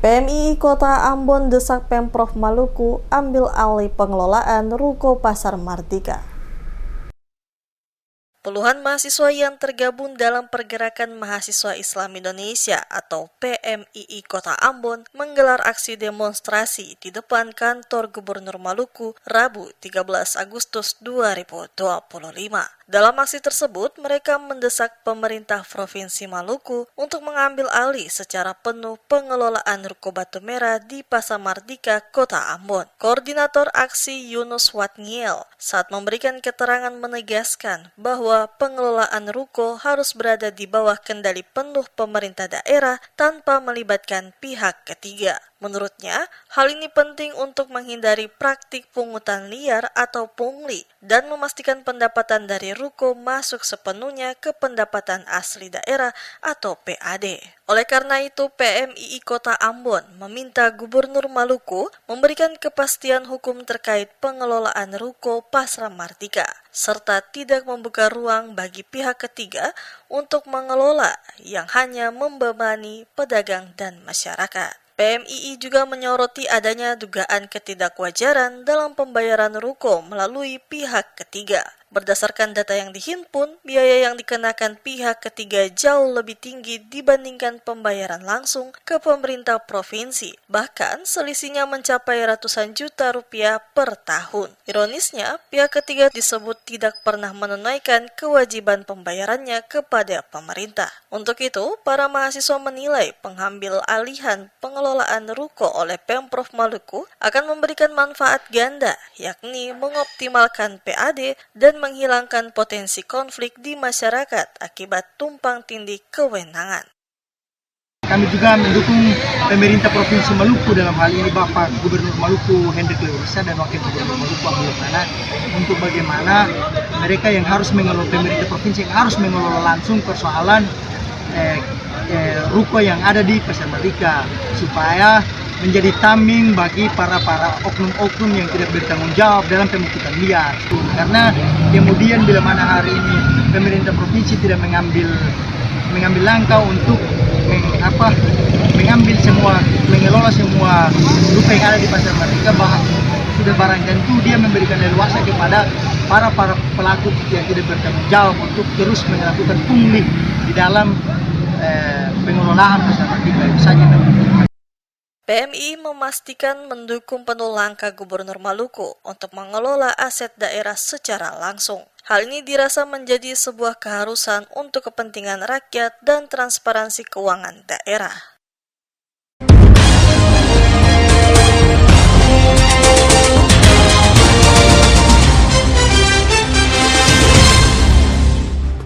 PMII Kota Ambon desak Pemprov Maluku ambil alih pengelolaan Ruko Pasar Mardika. Puluhan mahasiswa yang tergabung dalam Pergerakan Mahasiswa Islam Indonesia atau PMII Kota Ambon menggelar aksi demonstrasi di depan kantor Gubernur Maluku Rabu 13 Agustus 2025. Dalam aksi tersebut, mereka mendesak pemerintah Provinsi Maluku untuk mengambil alih secara penuh pengelolaan Ruko Batu Merah di Pasar Mardika, Kota Ambon. Koordinator aksi Yunus Watniel saat memberikan keterangan menegaskan bahwa pengelolaan ruko harus berada di bawah kendali penuh pemerintah daerah tanpa melibatkan pihak ketiga. Menurutnya, hal ini penting untuk menghindari praktik pungutan liar atau pungli dan memastikan pendapatan dari ruko masuk sepenuhnya ke pendapatan asli daerah atau PAD. Oleh karena itu, PMII Kota Ambon meminta Gubernur Maluku memberikan kepastian hukum terkait pengelolaan ruko Pasar Mardika, serta tidak membuka ruang bagi pihak ketiga untuk mengelola yang hanya membebani pedagang dan masyarakat. PMII juga menyoroti adanya dugaan ketidakwajaran dalam pembayaran ruko melalui pihak ketiga. Berdasarkan data yang dihimpun, biaya yang dikenakan pihak ketiga jauh lebih tinggi dibandingkan pembayaran langsung ke pemerintah provinsi. Bahkan selisihnya mencapai ratusan juta rupiah per tahun. Ironisnya, pihak ketiga disebut tidak pernah menunaikan kewajiban pembayarannya kepada pemerintah. Untuk itu, para mahasiswa menilai pengambil alihan pengelolaan ruko oleh Pemprov Maluku akan memberikan manfaat ganda, yakni mengoptimalkan PAD dan menghilangkan potensi konflik di masyarakat akibat tumpang tindih kewenangan. Kami juga mendukung pemerintah Provinsi Maluku, dalam hal ini Bapak Gubernur Maluku Hendrik Leorisa dan Wakil Gubernur Maluku Abdul Mana, untuk bagaimana mereka yang harus mengelola, pemerintah provinsi yang harus mengelola langsung persoalan ruko yang ada di Pasar Mardika, supaya menjadi tameng bagi para oknum-oknum yang tidak bertanggung jawab dalam pemungutan liar. Karena kemudian bila mana hari ini pemerintah provinsi tidak mengambil langkah untuk mengelola semua ruko yang ada di Pasar Mardika, sudah barang tentu dia memberikan leluasa kepada para pelaku yang tidak bertanggung jawab untuk terus melakukan pungli di dalam pengelolaan Pasar Mardika. Itu saja. PMI memastikan mendukung penuh langkah Gubernur Maluku untuk mengelola aset daerah secara langsung. Hal ini dirasa menjadi sebuah keharusan untuk kepentingan rakyat dan transparansi keuangan daerah.